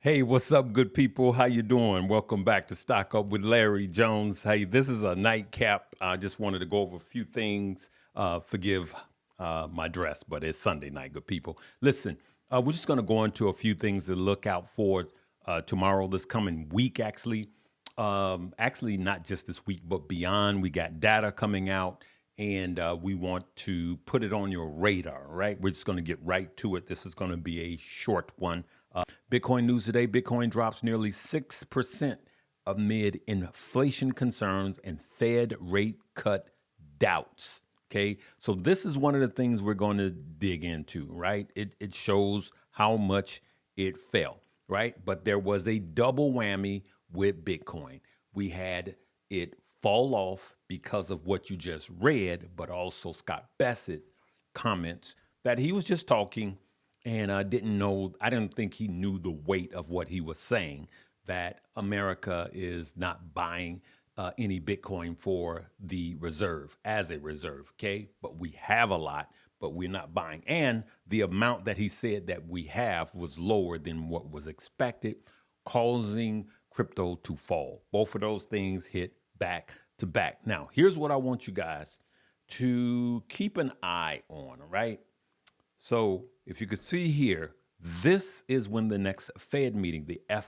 Hey, what's up, good people? How you doing? Welcome back to Stock Up with Larry Jones. Hey, this is a nightcap. I just wanted to go over a few things. Forgive my dress, but it's Sunday night, good people. Listen, we're just going to go into a few things to look out for tomorrow, this coming week, actually. Actually, not just this week, but beyond. We got data coming out, and we want to put it on your radar, right? We're just going to get right to it. This is going to be a short one. Bitcoin news today. Bitcoin drops nearly 6% amid inflation concerns and Fed rate cut doubts. Okay. So this is one of the things we're going to dig into, right? It shows how much it fell, right? But there was a double whammy with Bitcoin. We had it fall off because of what you just read, but also Scott Bassett comments that he was just talking and I didn't think he knew the weight of what he was saying, that America is not buying any Bitcoin for the reserve as a reserve, okay? But we have a lot, but we're not buying. And the amount that he said that we have was lower than what was expected, causing crypto to fall. Both of those things hit back to back. Now, here's what I want you guys to keep an eye on, all right? So if you could see here, this is when the next Fed meeting,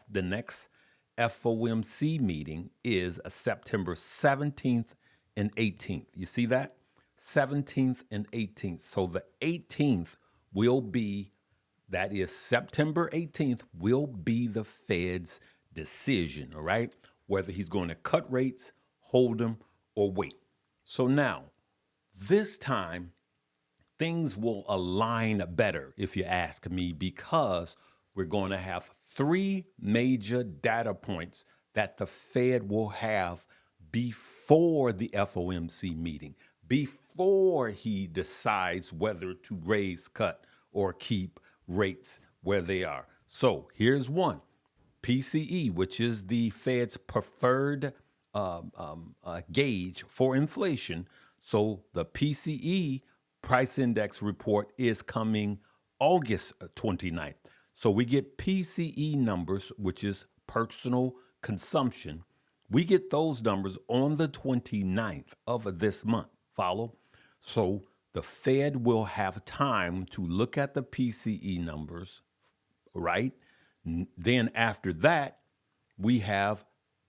the next FOMC meeting is September 17th and 18th. You see that? 17th and 18th. So the 18th will be, that is September 18th, will be the Fed's decision, all right? Whether he's going to cut rates, hold them, or wait. So now, this time, things will align better, if you ask me, because we're going to have three major data points that the Fed will have before the FOMC meeting, before he decides whether to raise, cut, or keep rates where they are. So here's one. PCE, which is the Fed's preferred gauge for inflation. So the PCE price index report is coming August 29th. So we get PCE numbers, which is personal consumption. We get those numbers on the 29th of this month. Follow? So the Fed will have time to look at the PCE numbers, right? Then after that, we have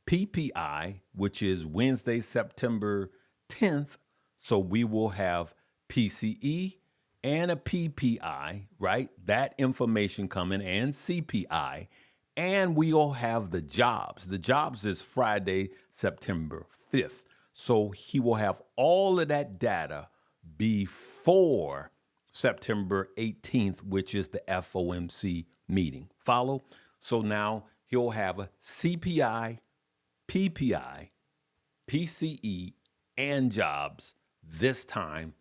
PPI, which is Wednesday, September 10th. So we will have PCE and a PPI, right? That information coming, and CPI. And we'll have the jobs. The jobs is Friday, September 5th. So he will have all of that data before September 18th, which is the FOMC meeting. Follow? So now he'll have a CPI, PPI, PCE, and jobs. This time,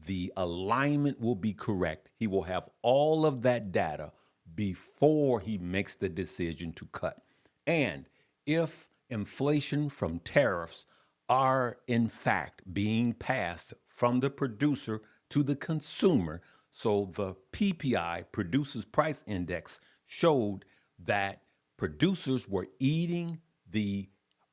the alignment will be correct. He will have all of that data before he makes the decision to cut. And if inflation from tariffs are in fact being passed from the producer to the consumer, so the PPI, Producers Price Index, showed that producers were eating the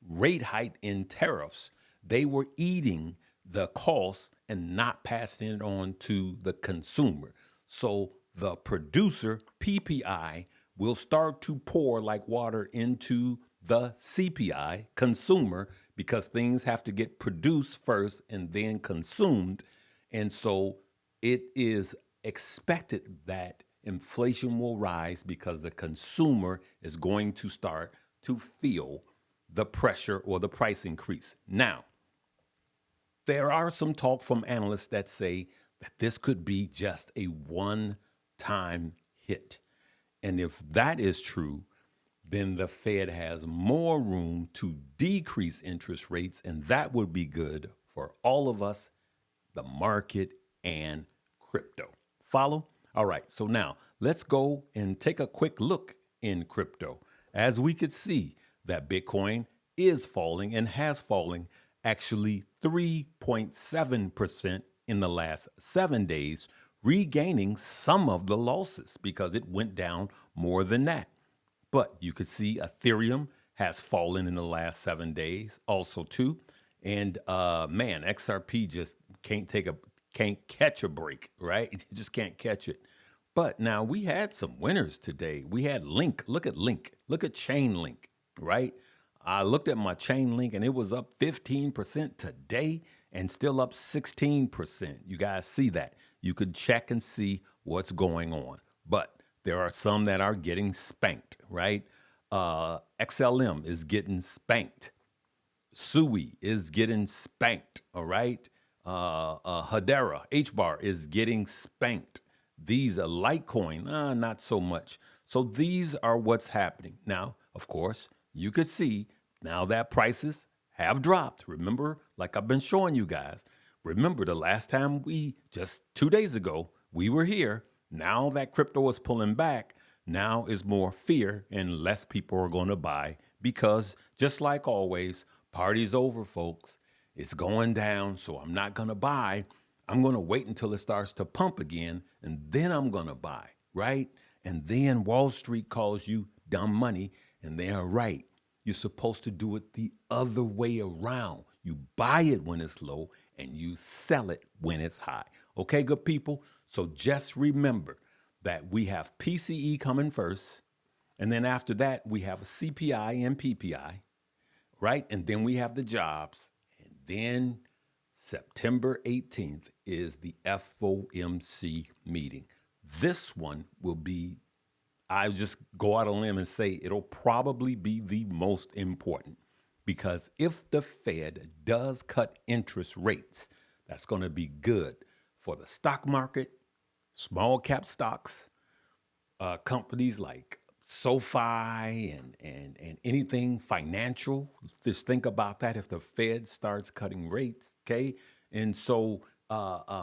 rate hike in tariffs. They were eating the cost and not passing it on to the consumer. So the producer, PPI, will start to pour like water into the CPI, consumer, because things have to get produced first and then consumed. And so it is expected that inflation will rise because the consumer is going to start to feel the pressure or the price increase. Now, there are some talk from analysts that say that this could be just a one-time hit. And if that is true, then the Fed has more room to decrease interest rates, and that would be good for all of us, the market, and crypto. Follow? All right, so now let's go and take a quick look in crypto. As we could see that Bitcoin is falling and has fallen actually 3.7% in the last 7 days, regaining some of the losses because it went down more than that. But you could see Ethereum has fallen in the last 7 days, also too. And man, XRP just can't catch a break, right? It just can't catch it. But now we had some winners today. We had Link. Look at Link. Look at Chainlink, right? I looked at my Chainlink and it was up 15% today and still up 16%. You guys see that? You could check and see what's going on. But there are some that are getting spanked, right? XLM is getting spanked. Sui is getting spanked, all right? Hedera, HBAR is getting spanked. These are Litecoin, not so much. So these are what's happening. Now, of course, you could see now that prices have dropped. Remember, like I've been showing you guys, remember the last time just 2 days ago, we were here. Now that crypto is pulling back, now is more fear and less people are going to buy because just like always, party's over, folks. It's going down, so I'm not going to buy. I'm going to wait until it starts to pump again, and then I'm going to buy, right? And then Wall Street calls you dumb money, and they are right. You're supposed to do it the other way around. You buy it when it's low, and you sell it when it's high. Okay, good people? So just remember that we have PCE coming first, and then after that, we have CPI and PPI, right? And then we have the jobs, and then September 18th is the FOMC meeting. This one will be, I just go out on a limb and say it'll probably be the most important because if the Fed does cut interest rates, that's going to be good for the stock market, small cap stocks, companies like SoFi and anything financial. Just think about that if the Fed starts cutting rates, okay? And so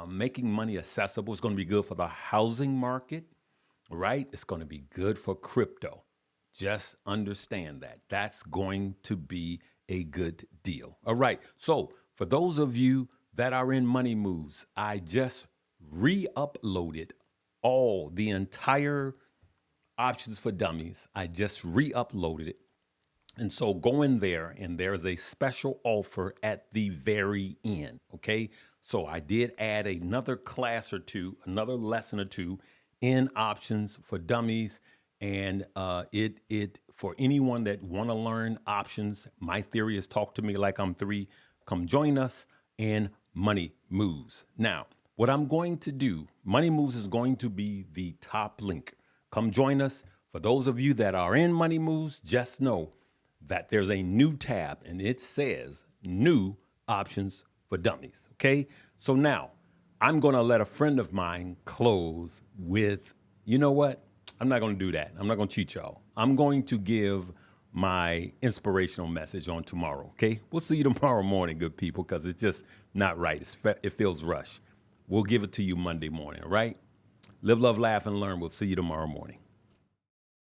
making money accessible is going to be good for the housing market, right? It's going to be good for crypto. Just understand that. That's going to be a good deal. All right. So for those of you that are in Money Moves, I just re-uploaded the entire Options for Dummies. I just re-uploaded it. And so go in there and there's a special offer at the very end. Okay. So I did add another class or two, another lesson or two in Options for Dummies. And it for anyone that want to learn options, my theory is talk to me like I'm 3. Come join us in Money Moves. Now, what I'm going to do, Money Moves is going to be the top link. Come join us. For those of you that are in Money Moves, just know that there's a new tab and it says New Options for Dummies. Okay. So now I'm going to let a friend of mine close with, you know what? I'm not going to do that. I'm not going to cheat y'all. I'm going to give my inspirational message on tomorrow. Okay. We'll see you tomorrow morning, good people, because it's just not right. It feels rushed. We'll give it to you Monday morning. All right. Live, love, laugh, and learn. We'll see you tomorrow morning.